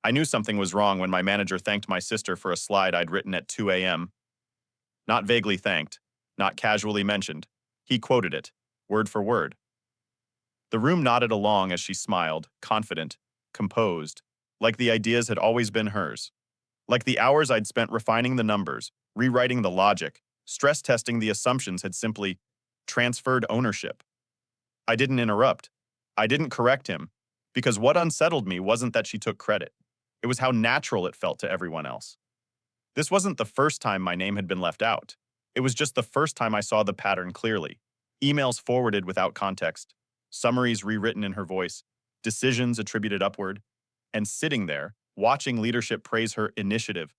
I knew something was wrong when my manager thanked my sister for a slide I'd written at 2 a.m. Not vaguely thanked, not casually mentioned. He quoted it, word for word. The room nodded along as she smiled, confident, composed, like the ideas had always been hers. Like the hours I'd spent refining the numbers, rewriting the logic, stress testing the assumptions had simply transferred ownership. I didn't interrupt. I didn't correct him, because what unsettled me wasn't that she took credit. It was how natural it felt to everyone else. This wasn't the first time my name had been left out. It was just the first time I saw the pattern clearly. Emails forwarded without context, summaries rewritten in her voice, decisions attributed upward, and sitting there, watching leadership praise her initiative,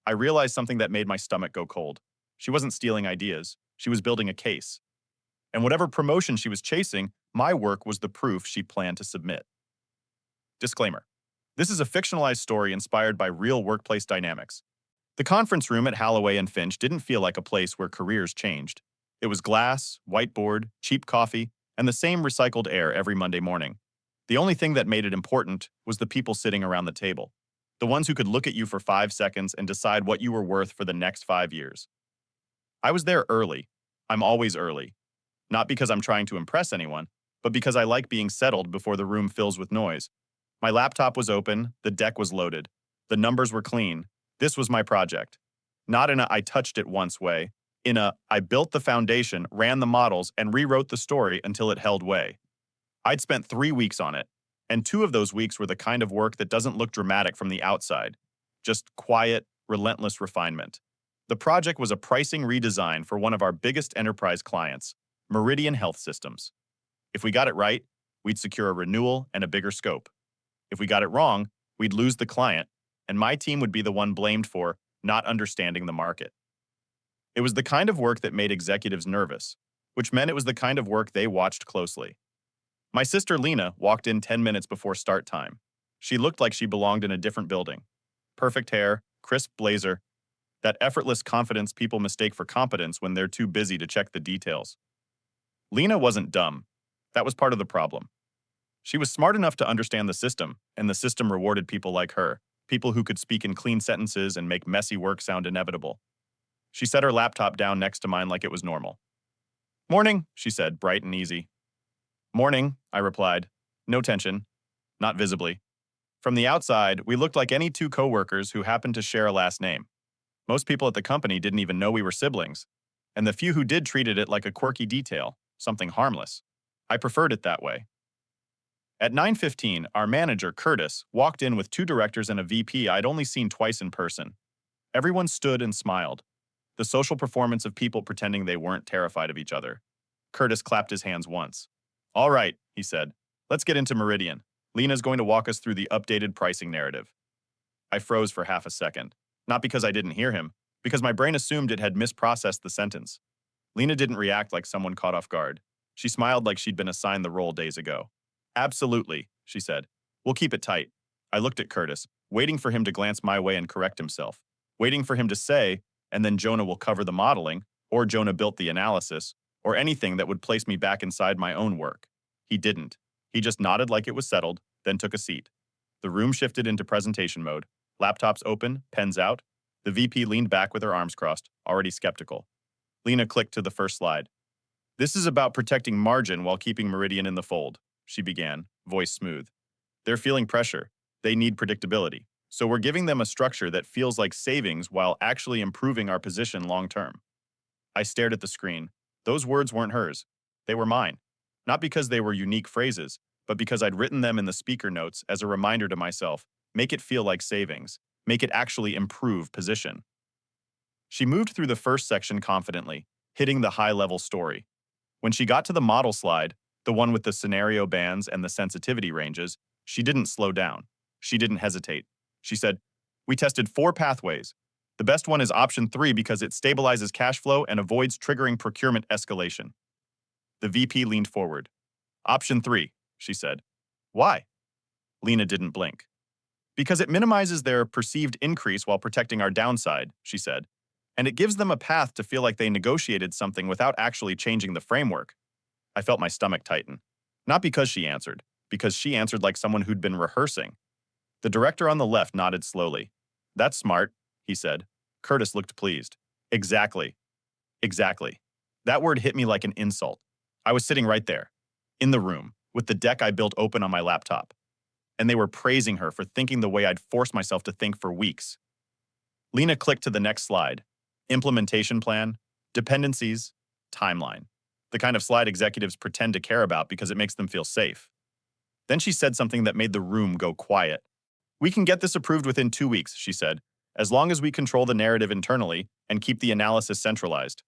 I realized something that made my stomach go cold. She wasn't stealing ideas. She was building a case. And whatever promotion she was chasing, my work was the proof she planned to submit. Disclaimer. This is a fictionalized story inspired by real workplace dynamics. The conference room at Halloway and Finch didn't feel like a place where careers changed. It was glass, whiteboard, cheap coffee, and the same recycled air every Monday morning. The only thing that made it important was the people sitting around the table. The ones who could look at you for 5 seconds and decide what you were worth for the next 5 years. I was there early. I'm always early. Not because I'm trying to impress anyone, but because I like being settled before the room fills with noise. My laptop was open, the deck was loaded, the numbers were clean. This was my project. Not in a I touched it once way, in a I built the foundation, ran the models, and rewrote the story until it held way. I'd spent 3 weeks on it, and 2 of those weeks were the kind of work that doesn't look dramatic from the outside, just quiet, relentless refinement. The project was a pricing redesign for one of our biggest enterprise clients, Meridian Health Systems. If we got it right, we'd secure a renewal and a bigger scope. If we got it wrong, we'd lose the client, and my team would be the one blamed for not understanding the market. It was the kind of work that made executives nervous, which meant it was the kind of work they watched closely. My sister Lena walked in 10 minutes before start time. She looked like she belonged in a different building. Perfect hair, crisp blazer, that effortless confidence people mistake for competence when they're too busy to check the details. Lena wasn't dumb. That was part of the problem. She was smart enough to understand the system, and the system rewarded people like her, people who could speak in clean sentences and make messy work sound inevitable. She set her laptop down next to mine like it was normal. "Morning," she said, bright and easy. "Morning," I replied. No tension. Not visibly. From the outside, we looked like any two coworkers who happened to share a last name. Most people at the company didn't even know we were siblings, and the few who did treated it like a quirky detail, something harmless. I preferred it that way. At 9:15, our manager, Curtis, walked in with 2 directors and a VP I'd only seen twice in person. Everyone stood and smiled. The social performance of people pretending they weren't terrified of each other. Curtis clapped his hands once. "All right," he said. "Let's get into Meridian. Lena's going to walk us through the updated pricing narrative." I froze for half a second. Not because I didn't hear him, because my brain assumed it had misprocessed the sentence. Lena didn't react like someone caught off guard. She smiled like she'd been assigned the role days ago. "Absolutely," she said. "We'll keep it tight." I looked at Curtis, waiting for him to glance my way and correct himself, waiting for him to say, "And then Jonah will cover the modeling," or "Jonah built the analysis," or anything that would place me back inside my own work. He didn't. He just nodded like it was settled, then took a seat. The room shifted into presentation mode. Laptops open, pens out. The VP leaned back with her arms crossed, already skeptical. Lena clicked to the first slide. "This is about protecting margin while keeping Meridian in the fold," she began, voice smooth. "They're feeling pressure. They need predictability. So we're giving them a structure that feels like savings while actually improving our position long term." I stared at the screen. Those words weren't hers. They were mine. Not because they were unique phrases, but because I'd written them in the speaker notes as a reminder to myself, make it feel like savings. Make it actually improve position. She moved through the first section confidently, hitting the high-level story. When she got to the model slide, the one with the scenario bands and the sensitivity ranges, she didn't slow down. She didn't hesitate. She said, "We tested 4 pathways. The best one is option 3 because it stabilizes cash flow and avoids triggering procurement escalation." The VP leaned forward. "Option 3, she said. "Why?" Lena didn't blink. "Because it minimizes their perceived increase while protecting our downside," she said. "And it gives them a path to feel like they negotiated something without actually changing the framework." I felt my stomach tighten. Not because she answered like someone who'd been rehearsing. The director on the left nodded slowly. That's smart, he said. Curtis looked pleased. Exactly. Exactly. That word hit me like an insult. I was sitting right there, in the room, with the deck I built open on my laptop. And they were praising her for thinking the way I'd forced myself to think for weeks. Lena clicked to the next slide. Implementation plan, dependencies, timeline. The kind of slide executives pretend to care about because it makes them feel safe. Then she said something that made the room go quiet. We can get this approved within 2 weeks, she said, as long as we control the narrative internally and keep the analysis centralized.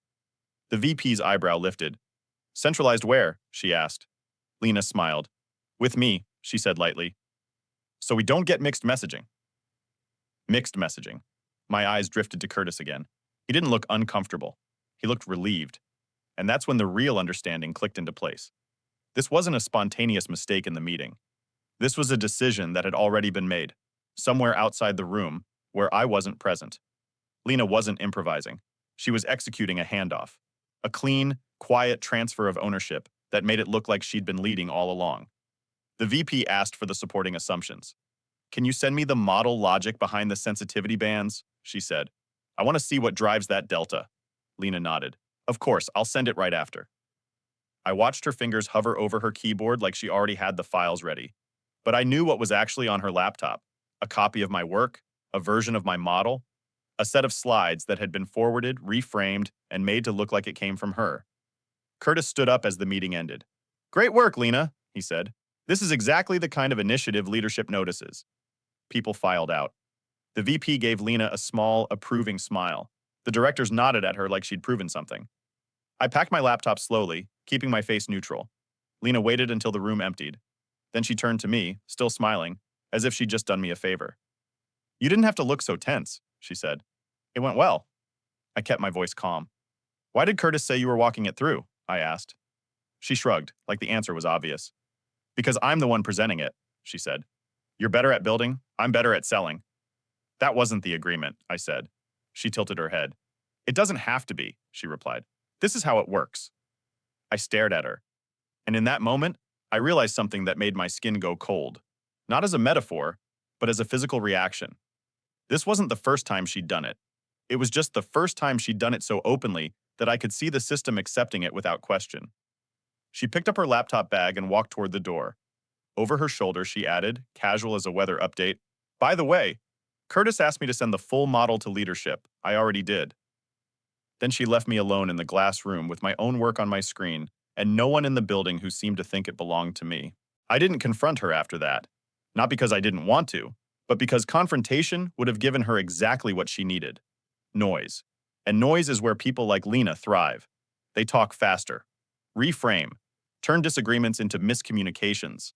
The VP's eyebrow lifted. Centralized where? She asked. Lena smiled. With me, she said lightly. So we don't get mixed messaging. Mixed messaging. My eyes drifted to Curtis again. He didn't look uncomfortable. He looked relieved. And that's when the real understanding clicked into place. This wasn't a spontaneous mistake in the meeting. This was a decision that had already been made, somewhere outside the room where I wasn't present. Lena wasn't improvising. She was executing a handoff. A clean, quiet transfer of ownership that made it look like she'd been leading all along. The VP asked for the supporting assumptions. Can you send me the model logic behind the sensitivity bands? She said. I want to see what drives that delta. Lena nodded. Of course, I'll send it right after. I watched her fingers hover over her keyboard like she already had the files ready. But I knew what was actually on her laptop. A copy of my work, a version of my model, a set of slides that had been forwarded, reframed, and made to look like it came from her. Curtis stood up as the meeting ended. Great work, Lena, he said. This is exactly the kind of initiative leadership notices. People filed out. The VP gave Lena a small, approving smile. The directors nodded at her like she'd proven something. I packed my laptop slowly, keeping my face neutral. Lena waited until the room emptied. Then she turned to me, still smiling, as if she'd just done me a favor. You didn't have to look so tense, she said. It went well. I kept my voice calm. Why did Curtis say you were walking it through? I asked. She shrugged, like the answer was obvious. Because I'm the one presenting it, she said. You're better at building, I'm better at selling. That wasn't the agreement, I said. She tilted her head. It doesn't have to be, she replied. This is how it works. I stared at her. And in that moment, I realized something that made my skin go cold. Not as a metaphor, but as a physical reaction. This wasn't the first time she'd done it. It was just the first time she'd done it so openly that I could see the system accepting it without question. She picked up her laptop bag and walked toward the door. Over her shoulder, she added, casual as a weather update, by the way, Curtis asked me to send the full model to leadership. I already did. Then she left me alone in the glass room with my own work on my screen and no one in the building who seemed to think it belonged to me. I didn't confront her after that. Not because I didn't want to, but because confrontation would have given her exactly what she needed. Noise. And noise is where people like Lena thrive. They talk faster, reframe, turn disagreements into miscommunications.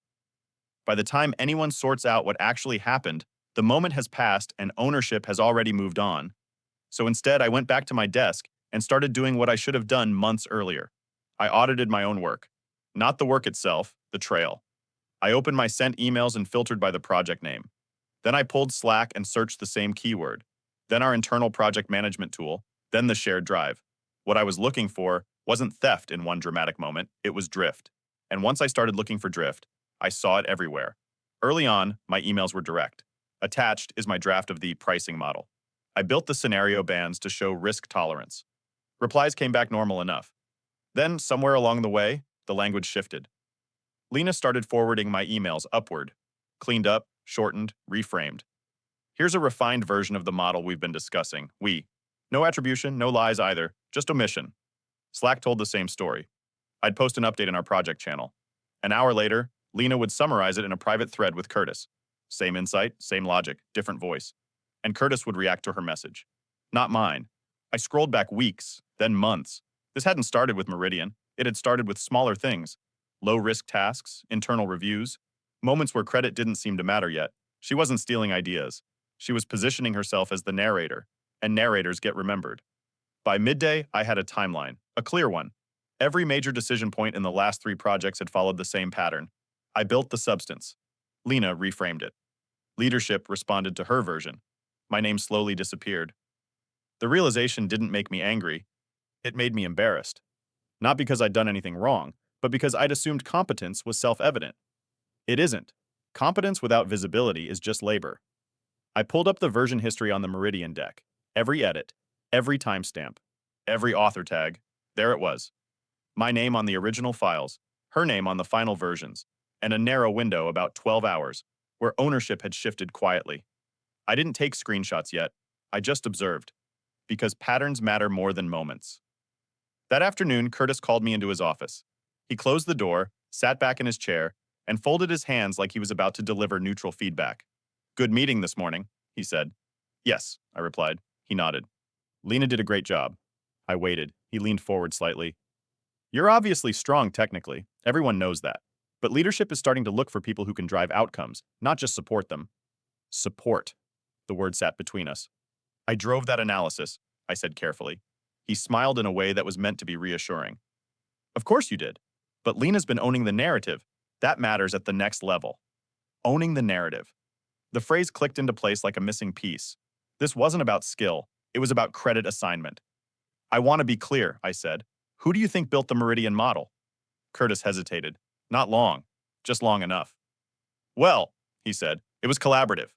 By the time anyone sorts out what actually happened, the moment has passed and ownership has already moved on. So instead, I went back to my desk and started doing what I should have done months earlier. I audited my own work. Not the work itself, the trail. I opened my sent emails and filtered by the project name. Then I pulled Slack and searched the same keyword. Then our internal project management tool. Then the shared drive. What I was looking for wasn't theft in one dramatic moment, it was drift. And once I started looking for drift, I saw it everywhere. Early on, my emails were direct. Attached is my draft of the pricing model. I built the scenario bands to show risk tolerance. Replies came back normal enough. Then, somewhere along the way, the language shifted. Lena started forwarding my emails upward, cleaned up, shortened, reframed. Here's a refined version of the model we've been discussing. No attribution, no lies either, just omission. Slack told the same story. I'd post an update in our project channel. An hour later, Lena would summarize it in a private thread with Curtis. Same insight, same logic, different voice. And Curtis would react to her message. Not mine. I scrolled back weeks, then months. This hadn't started with Meridian. It had started with smaller things. Low-risk tasks, internal reviews, moments where credit didn't seem to matter yet. She wasn't stealing ideas. She was positioning herself as the narrator, and narrators get remembered. By midday, I had a timeline, a clear one. Every major decision point in the last 3 projects had followed the same pattern. I built the substance. Lena reframed it. Leadership responded to her version. My name slowly disappeared. The realization didn't make me angry. It made me embarrassed. Not because I'd done anything wrong, but because I'd assumed competence was self-evident. It isn't. Competence without visibility is just labor. I pulled up the version history on the Meridian deck. Every edit, every timestamp, every author tag. There it was. My name on the original files, her name on the final versions, and a narrow window about 12 hours, where ownership had shifted quietly. I didn't take screenshots yet. I just observed. Because patterns matter more than moments. That afternoon, Curtis called me into his office. He closed the door, sat back in his chair, and folded his hands like he was about to deliver neutral feedback. Good meeting this morning, he said. Yes, I replied. He nodded. Lena did a great job. I waited. He leaned forward slightly. You're obviously strong technically. Everyone knows that. But leadership is starting to look for people who can drive outcomes, not just support them. Support. The word sat between us. I drove that analysis, I said carefully. He smiled in a way that was meant to be reassuring. Of course you did. But Lena's been owning the narrative. That matters at the next level. Owning the narrative. The phrase clicked into place like a missing piece. This wasn't about skill. It was about credit assignment. I want to be clear, I said. Who do you think built the Meridian model? Curtis hesitated. Not long. Just long enough. Well, he said, it was collaborative.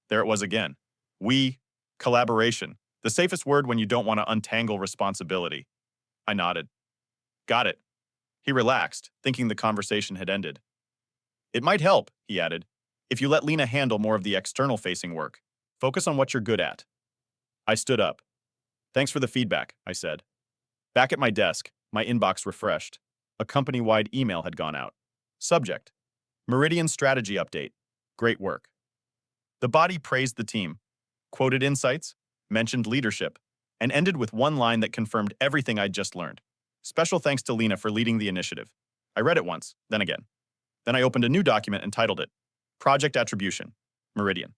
There it was again. Collaboration. The safest word when you don't want to untangle responsibility. I nodded. Got it. He relaxed, thinking the conversation had ended. It might help, he added, if you let Lena handle more of the external-facing work. Focus on what you're good at. I stood up. Thanks for the feedback, I said. Back at my desk, my inbox refreshed. A company-wide email had gone out. Subject: Meridian Strategy Update. Great work. The body praised the team, quoted insights, mentioned leadership, and ended with one line that confirmed everything I'd just learned. Special thanks to Lena for leading the initiative. I read it once, then again. Then I opened a new document and titled it Project Attribution, Meridian.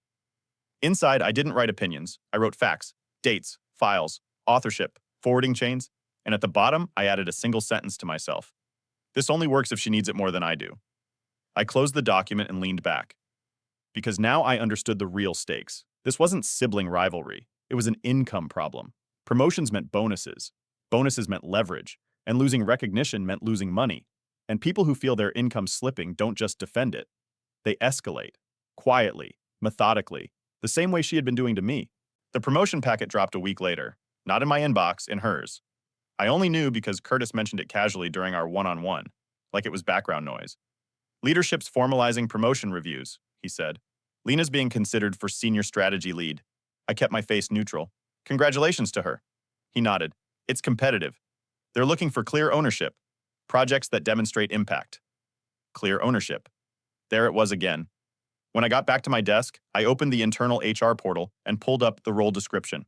Inside, I didn't write opinions. I wrote facts, dates, files, authorship, forwarding chains, and at the bottom, I added a single sentence to myself. This only works if she needs it more than I do. I closed the document and leaned back. Because now I understood the real stakes. This wasn't sibling rivalry. It was an income problem. Promotions meant bonuses. Bonuses meant leverage. And losing recognition meant losing money. And people who feel their income slipping don't just defend it. They escalate. Quietly. Methodically. The same way she had been doing to me. The promotion packet dropped a week later. Not in my inbox, in hers. I only knew because Curtis mentioned it casually during our one-on-one, like it was background noise. Leadership's formalizing promotion reviews, he said. Lena's being considered for senior strategy lead. I kept my face neutral. Congratulations to her. He nodded. It's competitive. They're looking for clear ownership. Projects that demonstrate impact. Clear ownership. There it was again. When I got back to my desk, I opened the internal HR portal and pulled up the role description.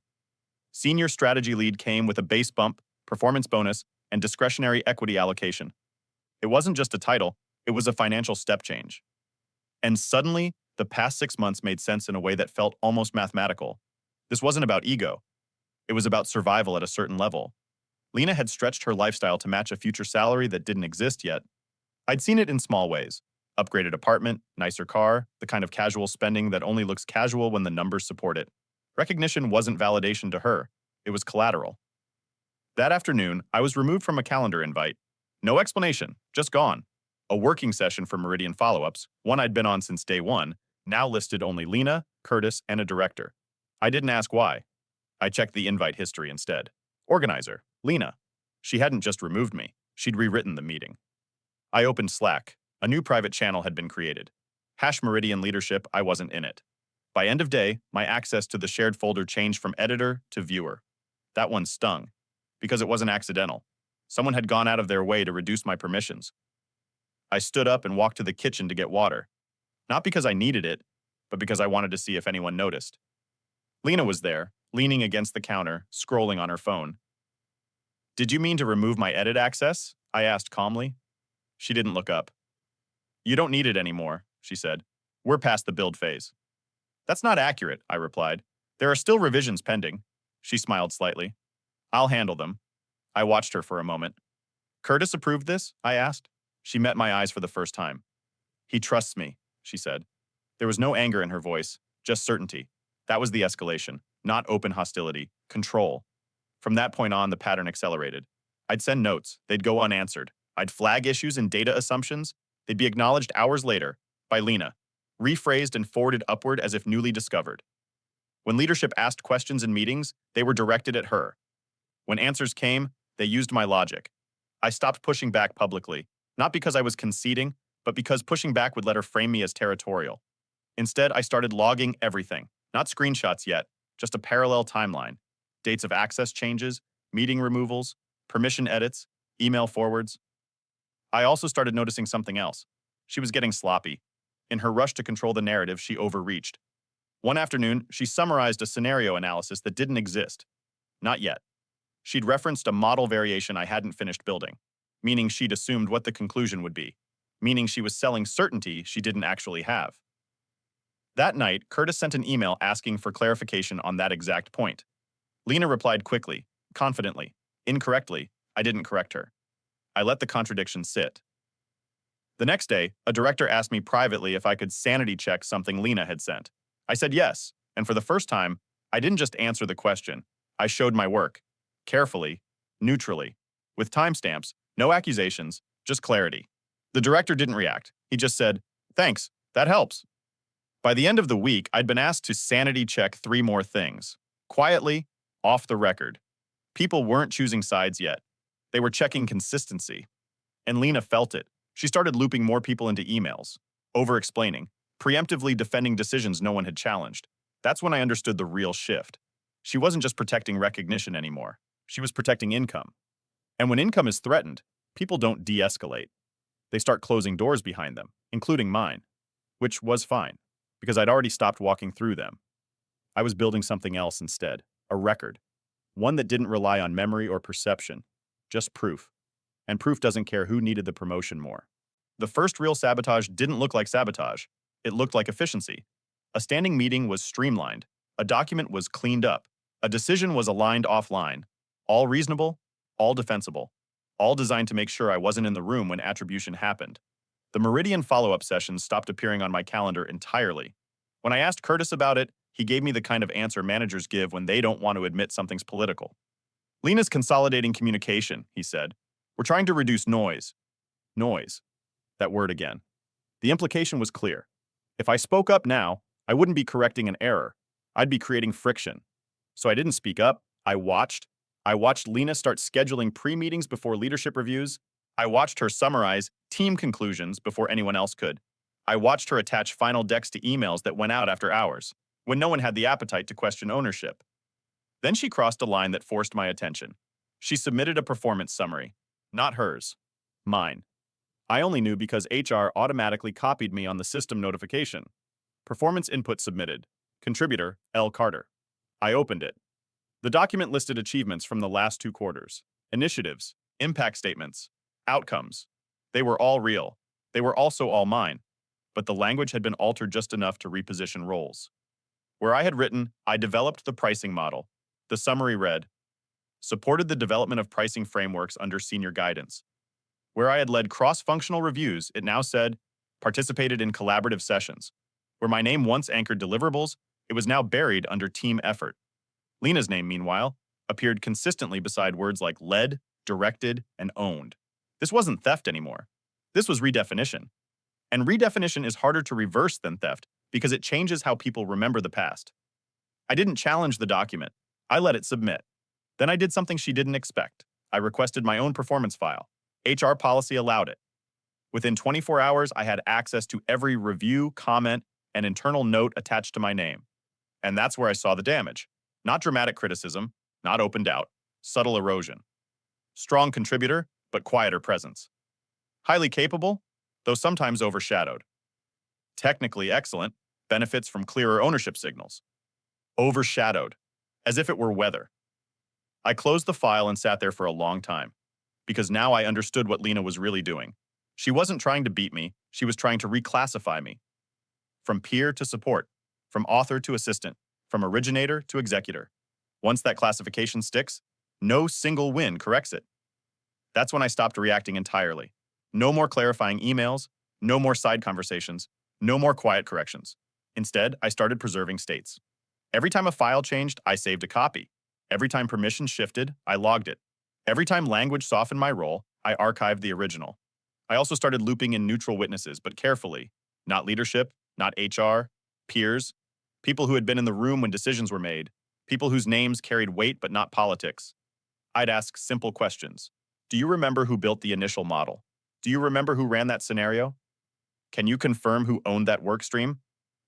Senior strategy lead came with a base bump, performance bonus, and discretionary equity allocation. It wasn't just a title, it was a financial step change. And suddenly, the past 6 months made sense in a way that felt almost mathematical. This wasn't about ego. It was about survival at a certain level. Lena had stretched her lifestyle to match a future salary that didn't exist yet. I'd seen it in small ways. Upgraded apartment, nicer car, the kind of casual spending that only looks casual when the numbers support it. Recognition wasn't validation to her. It was collateral. That afternoon, I was removed from a calendar invite. No explanation, just gone. A working session for Meridian follow-ups, one I'd been on since day one, now listed only Lena, Curtis, and a director. I didn't ask why. I checked the invite history instead. Organizer, Lena. She hadn't just removed me. She'd rewritten the meeting. I opened Slack. A new private channel had been created. #Meridian Leadership, I wasn't in it. By end of day, my access to the shared folder changed from editor to viewer. That one stung. Because it wasn't accidental. Someone had gone out of their way to reduce my permissions. I stood up and walked to the kitchen to get water. Not because I needed it, but because I wanted to see if anyone noticed. Lena was there, leaning against the counter, scrolling on her phone. Did you mean to remove my edit access? I asked calmly. She didn't look up. You don't need it anymore, she said. We're past the build phase. That's not accurate, I replied. There are still revisions pending. She smiled slightly. I'll handle them. I watched her for a moment. Curtis approved this? I asked. She met my eyes for the first time. He trusts me, she said. There was no anger in her voice, just certainty. That was the escalation, not open hostility, control. From that point on, the pattern accelerated. I'd send notes, they'd go unanswered. I'd flag issues and data assumptions, they'd be acknowledged hours later by Lena. rephrased and forwarded upward as if newly discovered. When leadership asked questions in meetings, they were directed at her. When answers came, they used my logic. I stopped pushing back publicly, not because I was conceding, but because pushing back would let her frame me as territorial. Instead, I started logging everything, not screenshots yet, just a parallel timeline. Dates of access changes, meeting removals, permission edits, email forwards. I also started noticing something else. She was getting sloppy. In her rush to control the narrative, she overreached. One afternoon, she summarized a scenario analysis that didn't exist. Not yet. She'd referenced a model variation I hadn't finished building, meaning she'd assumed what the conclusion would be, meaning she was selling certainty she didn't actually have. That night, Curtis sent an email asking for clarification on that exact point. Lena replied quickly, confidently. Incorrectly, I didn't correct her. I let the contradiction sit. The next day, a director asked me privately if I could sanity check something Lena had sent. I said yes, and for the first time, I didn't just answer the question. I showed my work. Carefully, neutrally, with timestamps, no accusations, just clarity. The director didn't react. He just said, "Thanks, that helps." By the end of the week, I'd been asked to sanity check 3 more things. Quietly, off the record. People weren't choosing sides yet. They were checking consistency. And Lena felt it. She started looping more people into emails, over-explaining, preemptively defending decisions no one had challenged. That's when I understood the real shift. She wasn't just protecting recognition anymore. She was protecting income. And when income is threatened, people don't de-escalate. They start closing doors behind them, including mine, which was fine, because I'd already stopped walking through them. I was building something else instead, a record, one that didn't rely on memory or perception, just proof. And proof doesn't care who needed the promotion more. The first real sabotage didn't look like sabotage. It looked like efficiency. A standing meeting was streamlined. A document was cleaned up. A decision was aligned offline. All reasonable, all defensible, all designed to make sure I wasn't in the room when attribution happened. The Meridian follow-up sessions stopped appearing on my calendar entirely. When I asked Curtis about it, he gave me the kind of answer managers give when they don't want to admit something's political. Lena's consolidating communication, he said. We're trying to reduce noise. Noise. That word again. The implication was clear. If I spoke up now, I wouldn't be correcting an error. I'd be creating friction. So I didn't speak up. I watched. I watched Lena start scheduling pre-meetings before leadership reviews. I watched her summarize team conclusions before anyone else could. I watched her attach final decks to emails that went out after hours, when no one had the appetite to question ownership. Then she crossed a line that forced my attention. She submitted a performance summary. Not hers. Mine. I only knew because HR automatically copied me on the system notification. Performance input submitted. Contributor, L. Carter. I opened it. The document listed achievements from the last 2 quarters, initiatives, impact statements, outcomes. They were all real. They were also all mine. But the language had been altered just enough to reposition roles. Where I had written, I developed the pricing model. The summary read, supported the development of pricing frameworks under senior guidance. Where I had led cross-functional reviews, it now said, participated in collaborative sessions. Where my name once anchored deliverables, it was now buried under team effort. Lena's name, meanwhile, appeared consistently beside words like led, directed, and owned. This wasn't theft anymore. This was redefinition. And redefinition is harder to reverse than theft because it changes how people remember the past. I didn't challenge the document. I let it submit. Then I did something she didn't expect. I requested my own performance file. HR policy allowed it. Within 24 hours, I had access to every review, comment, and internal note attached to my name. And that's where I saw the damage. Not dramatic criticism, not open doubt, subtle erosion. Strong contributor, but quieter presence. Highly capable, though sometimes overshadowed. Technically excellent, benefits from clearer ownership signals. Overshadowed, as if it were weather. I closed the file and sat there for a long time, because now I understood what Lena was really doing. She wasn't trying to beat me, she was trying to reclassify me. From peer to support, from author to assistant, from originator to executor. Once that classification sticks, no single win corrects it. That's when I stopped reacting entirely. No more clarifying emails, no more side conversations, no more quiet corrections. Instead, I started preserving states. Every time a file changed, I saved a copy. Every time permission shifted, I logged it. Every time language softened my role, I archived the original. I also started looping in neutral witnesses, but carefully. Not leadership, not HR, peers, people who had been in the room when decisions were made, people whose names carried weight but not politics. I'd ask simple questions. Do you remember who built the initial model? Do you remember who ran that scenario? Can you confirm who owned that work stream?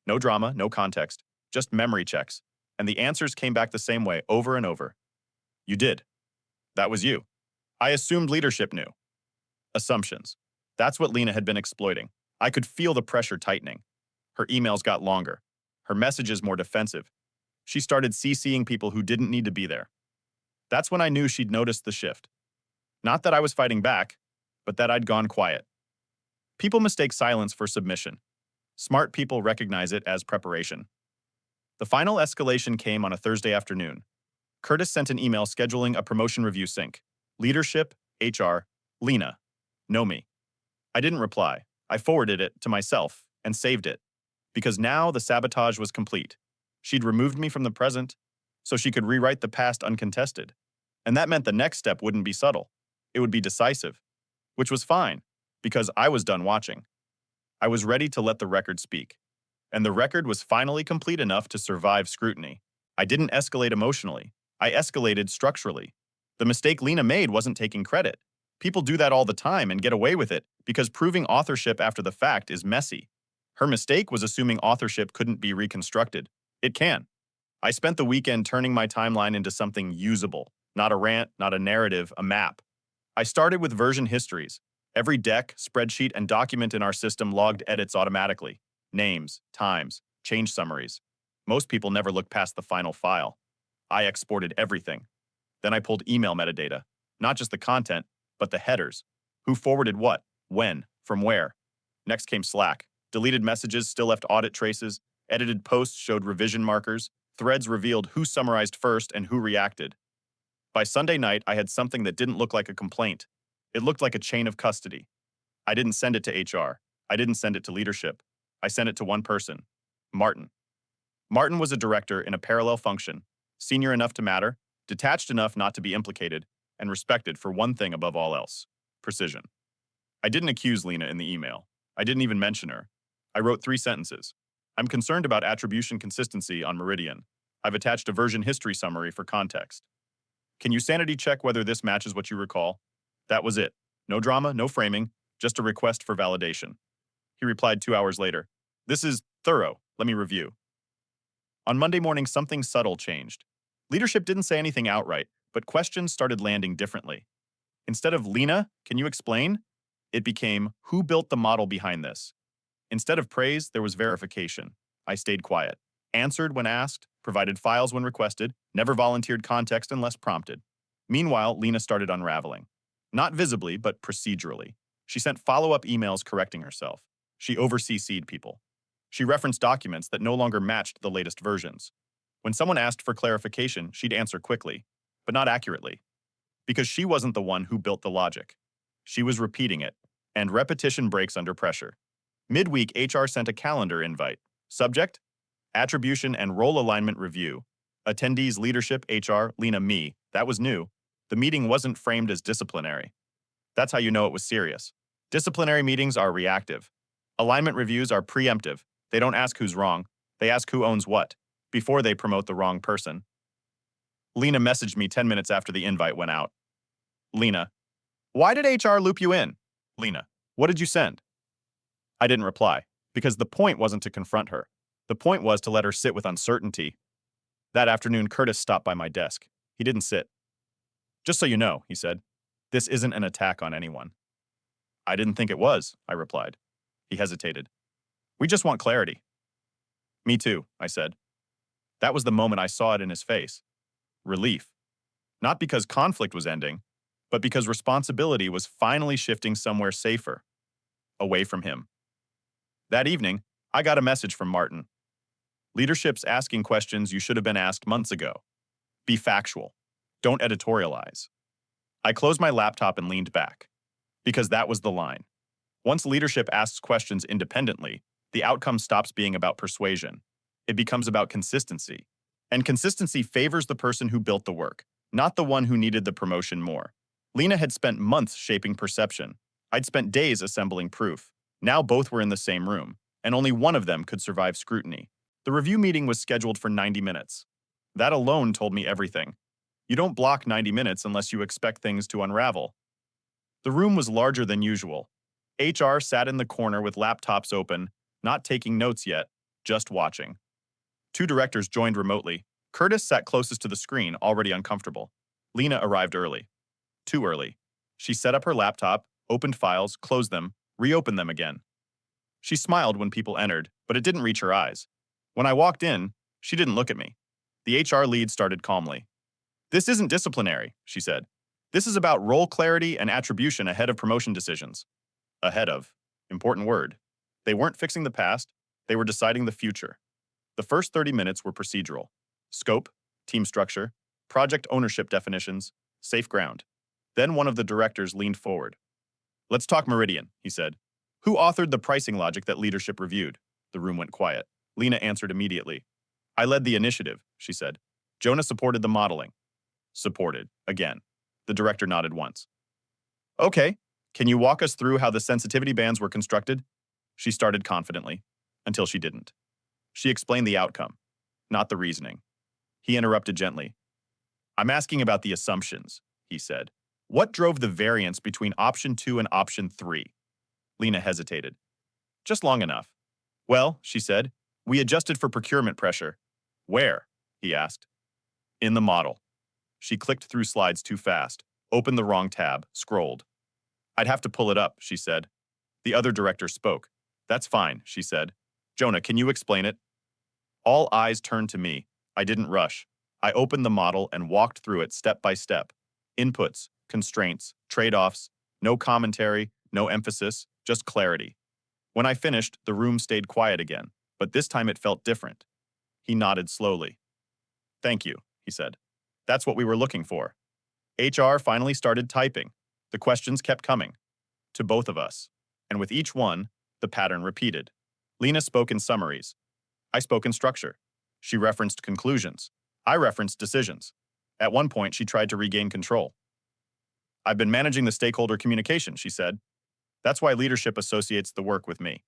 No drama, no context, just memory checks. And the answers came back the same way over and over. You did. That was you. I assumed leadership knew. Assumptions. That's what Lena had been exploiting. I could feel the pressure tightening. Her emails got longer. Her messages more defensive. She started CCing people who didn't need to be there. That's when I knew she'd noticed the shift. Not that I was fighting back, but that I'd gone quiet. People mistake silence for submission. Smart people recognize it as preparation. The final escalation came on a Thursday afternoon. Curtis sent an email scheduling a promotion review sync. Leadership, HR, Lena. Know me. I didn't reply. I forwarded it to myself and saved it. Because now the sabotage was complete. She'd removed me from the present, so she could rewrite the past uncontested. And that meant the next step wouldn't be subtle. It would be decisive. Which was fine, because I was done watching. I was ready to let the record speak. And the record was finally complete enough to survive scrutiny. I didn't escalate emotionally. I escalated structurally. The mistake Lena made wasn't taking credit. People do that all the time and get away with it because proving authorship after the fact is messy. Her mistake was assuming authorship couldn't be reconstructed. It can. I spent the weekend turning my timeline into something usable. Not a rant, not a narrative, a map. I started with version histories. Every deck, spreadsheet, and document in our system logged edits automatically. Names, times, change summaries. Most people never look past the final file. I exported everything. Then I pulled email metadata. Not just the content, but the headers. Who forwarded what, when, from where. Next came Slack. Deleted messages still left audit traces. Edited posts showed revision markers. Threads revealed who summarized first and who reacted. By Sunday night, I had something that didn't look like a complaint. It looked like a chain of custody. I didn't send it to HR. I didn't send it to leadership. I sent it to one person, Martin. Martin was a director in a parallel function, senior enough to matter, detached enough not to be implicated, and respected for one thing above all else, precision. I didn't accuse Lena in the email. I didn't even mention her. I wrote 3 sentences. I'm concerned about attribution consistency on Meridian. I've attached a version history summary for context. Can you sanity check whether this matches what you recall? That was it. No drama, no framing, just a request for validation. He replied 2 hours later. This is thorough. Let me review. On Monday morning, something subtle changed. Leadership didn't say anything outright, but questions started landing differently. Instead of Lena, can you explain? It became, who built the model behind this? Instead of praise, there was verification. I stayed quiet, answered when asked, provided files when requested, never volunteered context unless prompted. Meanwhile, Lena started unraveling. Not visibly, but procedurally. She sent follow-up emails correcting herself. She over-CC'd people. She referenced documents that no longer matched the latest versions. When someone asked for clarification, she'd answer quickly, but not accurately. Because she wasn't the one who built the logic. She was repeating it, and repetition breaks under pressure. Midweek, HR sent a calendar invite. Subject? Attribution and role alignment review. Attendees leadership, HR, Lena, me. That was new. The meeting wasn't framed as disciplinary. That's how you know it was serious. Disciplinary meetings are reactive. Alignment reviews are preemptive. They don't ask who's wrong. They ask who owns what, before they promote the wrong person. Lena messaged me 10 minutes after the invite went out. Lena, why did HR loop you in? Lena, what did you send? I didn't reply, because the point wasn't to confront her. The point was to let her sit with uncertainty. That afternoon, Curtis stopped by my desk. He didn't sit. Just so you know, he said, this isn't an attack on anyone. I didn't think it was, I replied. He hesitated. We just want clarity. Me too, I said. That was the moment I saw it in his face. Relief. Not because conflict was ending, but because responsibility was finally shifting somewhere safer. Away from him. That evening, I got a message from Martin. Leadership's asking questions you should have been asked months ago. Be factual. Don't editorialize. I closed my laptop and leaned back. Because that was the line. Once leadership asks questions independently, the outcome stops being about persuasion. It becomes about consistency. And consistency favors the person who built the work, not the one who needed the promotion more. Lena had spent months shaping perception. I'd spent days assembling proof. Now both were in the same room. and only one of them could survive scrutiny. The review meeting was scheduled for 90 minutes. That alone told me everything. You don't block 90 minutes unless you expect things to unravel. The room was larger than usual. HR sat in the corner with laptops open, not taking notes yet, just watching. Two directors joined remotely. Curtis sat closest to the screen, already uncomfortable. Lena arrived early. Too early. She set up her laptop, opened files, closed them, reopened them again. She smiled when people entered, but it didn't reach her eyes. When I walked in, she didn't look at me. The HR lead started calmly. "This isn't disciplinary," she said. "This is about role clarity and attribution ahead of promotion decisions." Ahead of. Important word. They weren't fixing the past, they were deciding the future. The first 30 minutes were procedural. Scope, team structure, project ownership definitions, safe ground. Then one of the directors leaned forward. "Let's talk Meridian," he said. "Who authored the pricing logic that leadership reviewed?" The room went quiet. Lena answered immediately. "I led the initiative," she said. "Jonah supported the modeling." Supported, again. The director nodded once. "Okay, can you walk us through how the sensitivity bands were constructed?" She started confidently, until she didn't. She explained the outcome, not the reasoning. He interrupted gently. "I'm asking about the assumptions," he said. "What drove the variance between option 2 and option 3? Lena hesitated. "Just long enough." "Well," she said, "we adjusted for procurement pressure." "Where?" he asked. "In the model." She clicked through slides too fast, opened the wrong tab, scrolled. "I'd have to pull it up," she said. The other director spoke. "That's fine," she said. "Jonah, can you explain it?" All eyes turned to me. I didn't rush. I opened the model and walked through it step by step. Inputs, constraints, trade-offs, no commentary, no emphasis, just clarity. When I finished, the room stayed quiet again, but this time it felt different. He nodded slowly. "Thank you," he said. "That's what we were looking for." HR finally started typing. The questions kept coming. To both of us. And with each one, the pattern repeated. Lena spoke in summaries. I spoke in structure. She referenced conclusions. I referenced decisions. At one point, she tried to regain control. "I've been managing the stakeholder communication," she said. "That's why leadership associates the work with me."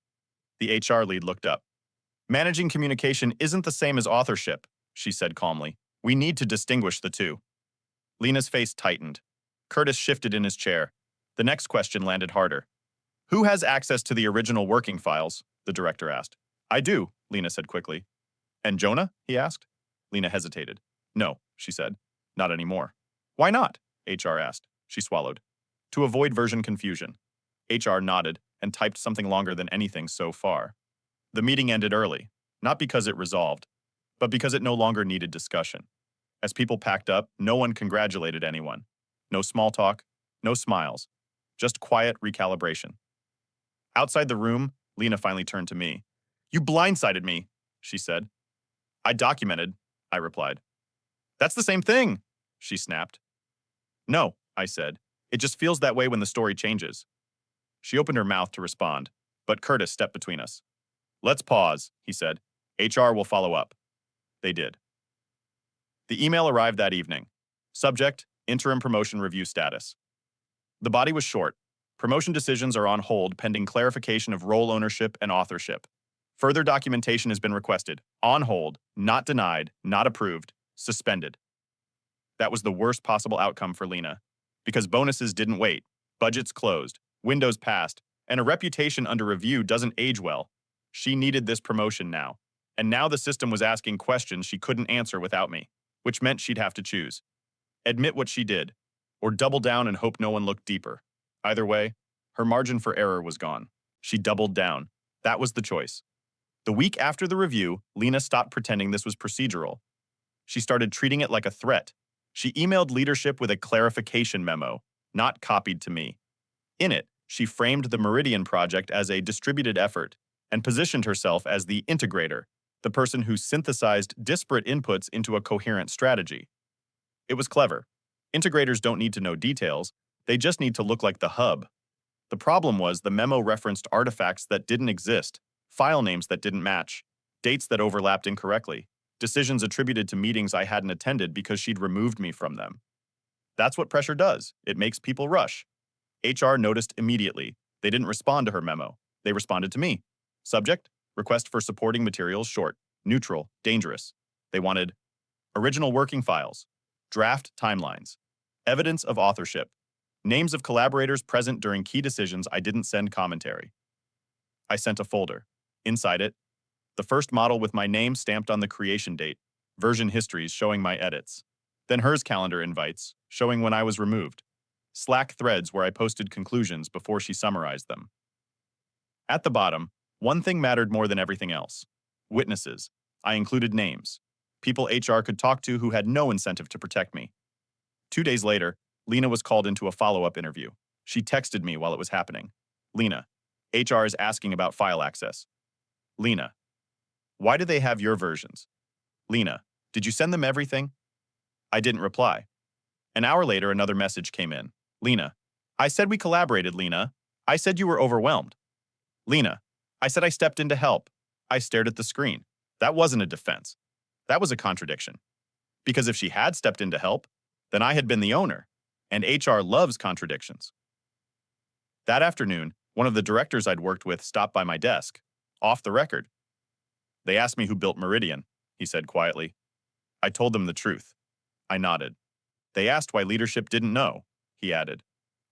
The HR lead looked up. "Managing communication isn't the same as authorship," she said calmly. "We need to distinguish the two." Lena's face tightened. Curtis shifted in his chair. The next question landed harder. "Who has access to the original working files?" the director asked. "I do," Lena said quickly. "And Jonah?" he asked. Lena hesitated. "No," she said. "Not anymore." "Why not?" HR asked. She swallowed. "To avoid version confusion." HR nodded and typed something longer than anything so far. The meeting ended early, not because it resolved, but because it no longer needed discussion. As people packed up, no one congratulated anyone. No small talk, no smiles, just quiet recalibration. Outside the room, Lena finally turned to me. "You blindsided me," she said. "I documented," I replied. "That's the same thing," she snapped. "No," I said. "It just feels that way when the story changes." She opened her mouth to respond, but Curtis stepped between us. "Let's pause," he said. "HR will follow up." They did. The email arrived that evening. Subject, interim promotion review status. The body was short. Promotion decisions are on hold pending clarification of role ownership and authorship. Further documentation has been requested. On hold, not denied, not approved, suspended. That was the worst possible outcome for Lena. Because bonuses didn't wait, budgets closed, windows passed, and a reputation under review doesn't age well. She needed this promotion now. And now the system was asking questions she couldn't answer without me, which meant she'd have to choose. Admit what she did, or double down and hope no one looked deeper. Either way, her margin for error was gone. She doubled down. That was the choice. The week after the review, Lena stopped pretending this was procedural. She started treating it like a threat. She emailed leadership with a clarification memo, not copied to me. In it, she framed the Meridian project as a distributed effort and positioned herself as the integrator, the person who synthesized disparate inputs into a coherent strategy. It was clever. Integrators don't need to know details, they just need to look like the hub. The problem was the memo referenced artifacts that didn't exist, file names that didn't match, dates that overlapped incorrectly, decisions attributed to meetings I hadn't attended because she'd removed me from them. That's what pressure does. It makes people rush. HR noticed immediately. They didn't respond to her memo. They responded to me. Subject? Request for supporting materials short, neutral, dangerous. They wanted original working files, draft timelines, evidence of authorship, names of collaborators present during key decisions. I didn't send commentary. I sent a folder. Inside it, the first model with my name stamped on the creation date, version histories showing my edits. Then hers calendar invites, showing when I was removed. Slack threads where I posted conclusions before she summarized them. At the bottom, one thing mattered more than everything else. Witnesses. I included names. People HR could talk to who had no incentive to protect me. 2 days later, Lena was called into a follow-up interview. She texted me while it was happening. Lena, HR is asking about file access. Lena, why do they have your versions? Lena, did you send them everything? I didn't reply. An hour later, another message came in. Lena, I said we collaborated, Lena. I said you were overwhelmed. Lena, I said I stepped in to help. I stared at the screen. That wasn't a defense. That was a contradiction. Because if she had stepped in to help, then I had been the owner, and HR loves contradictions. That afternoon, one of the directors I'd worked with stopped by my desk, off the record. They asked me who built Meridian, he said quietly. I told them the truth. I nodded. They asked why leadership didn't know, he added.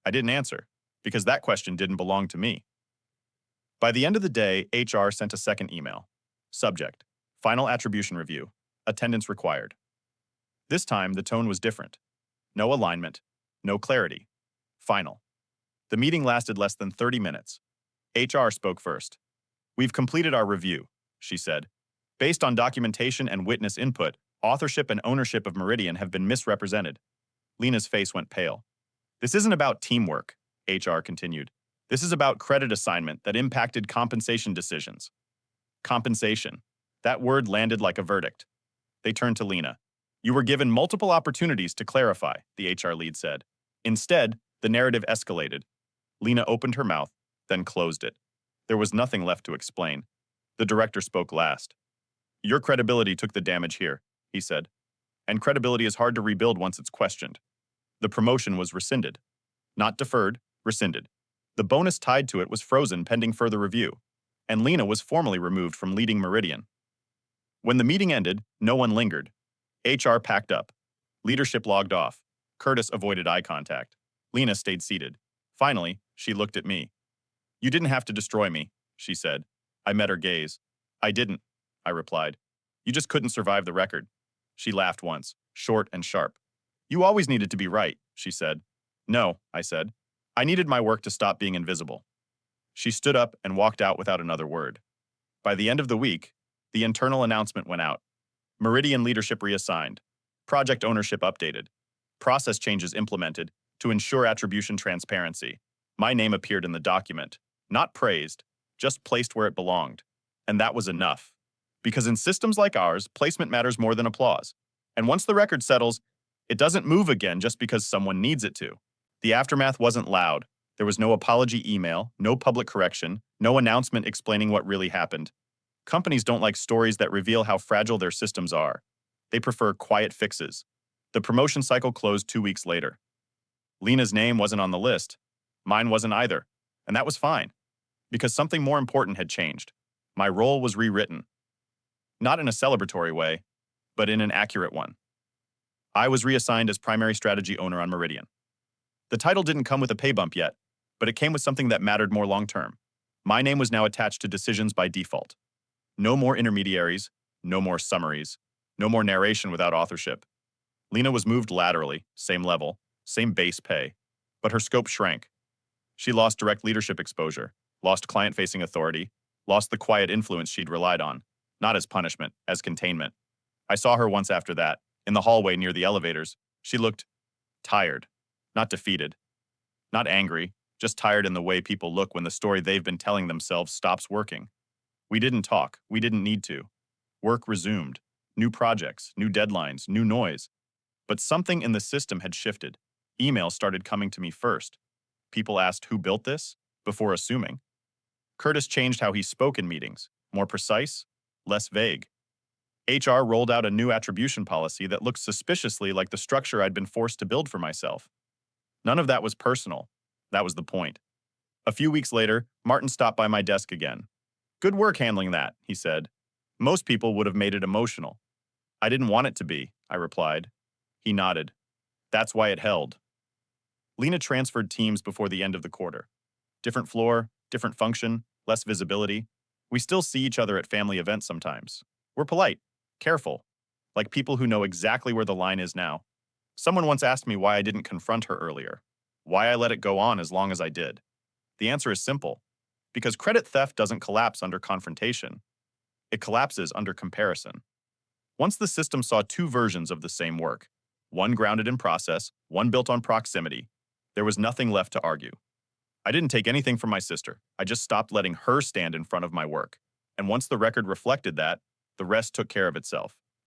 I didn't answer, because that question didn't belong to me. By the end of the day, HR sent a second email. Subject: Final attribution review. Attendance required. This time, the tone was different. No alignment. No clarity. Final. The meeting lasted less than 30 minutes. HR spoke first. We've completed our review, she said. Based on documentation and witness input, authorship and ownership of Meridian have been misrepresented. Lena's face went pale. This isn't about teamwork, HR continued. This is about credit assignment that impacted compensation decisions. Compensation. That word landed like a verdict. They turned to Lena. You were given multiple opportunities to clarify, the HR lead said. Instead, the narrative escalated. Lena opened her mouth, then closed it. There was nothing left to explain. The director spoke last. Your credibility took the damage here, he said. And credibility is hard to rebuild once it's questioned. The promotion was rescinded. Not deferred, rescinded. The bonus tied to it was frozen pending further review, and Lena was formally removed from leading Meridian. When the meeting ended, no one lingered. HR packed up. Leadership logged off. Curtis avoided eye contact. Lena stayed seated. Finally, she looked at me. You didn't have to destroy me, she said. I met her gaze. I didn't, I replied. You just couldn't survive the record. She laughed once, short and sharp. You always needed to be right, she said. No, I said. I needed my work to stop being invisible. She stood up and walked out without another word. By the end of the week, the internal announcement went out. Meridian leadership reassigned. Project ownership updated. Process changes implemented to ensure attribution transparency. My name appeared in the document, not praised, just placed where it belonged. And that was enough. Because in systems like ours, placement matters more than applause. And once the record settles, it doesn't move again just because someone needs it to. The aftermath wasn't loud. There was no apology email, no public correction, no announcement explaining what really happened. Companies don't like stories that reveal how fragile their systems are. They prefer quiet fixes. The promotion cycle closed 2 weeks later. Lena's name wasn't on the list. Mine wasn't either. And that was fine. Because something more important had changed. My role was rewritten. Not in a celebratory way, but in an accurate one. I was reassigned as primary strategy owner on Meridian. The title didn't come with a pay bump yet, but it came with something that mattered more long-term. My name was now attached to decisions by default. No more intermediaries, no more summaries, no more narration without authorship. Lena was moved laterally, same level, same base pay, but her scope shrank. She lost direct leadership exposure, lost client-facing authority, lost the quiet influence she'd relied on, not as punishment, as containment. I saw her once after that, in the hallway near the elevators. She looked tired, not defeated, not angry, just tired in the way people look when the story they've been telling themselves stops working. We didn't talk. We didn't need to. Work resumed. New projects, new deadlines, new noise. But something in the system had shifted. Emails started coming to me first. People asked who built this, before assuming. Curtis changed how he spoke in meetings, more precise, less vague. HR rolled out a new attribution policy that looked suspiciously like the structure I'd been forced to build for myself. None of that was personal. That was the point. A few weeks later, Martin stopped by my desk again. Good work handling that, he said. Most people would have made it emotional. I didn't want it to be, I replied. He nodded. That's why it held. Lena transferred teams before the end of the quarter. Different floor, different function, less visibility. We still see each other at family events sometimes. We're polite, careful, like people who know exactly where the line is now. Someone once asked me why I didn't confront her earlier, why I let it go on as long as I did. The answer is simple. Because credit theft doesn't collapse under confrontation. It collapses under comparison. Once the system saw two versions of the same work, one grounded in process, one built on proximity, there was nothing left to argue. I didn't take anything from my sister. I just stopped letting her stand in front of my work. And once the record reflected that, the rest took care of itself.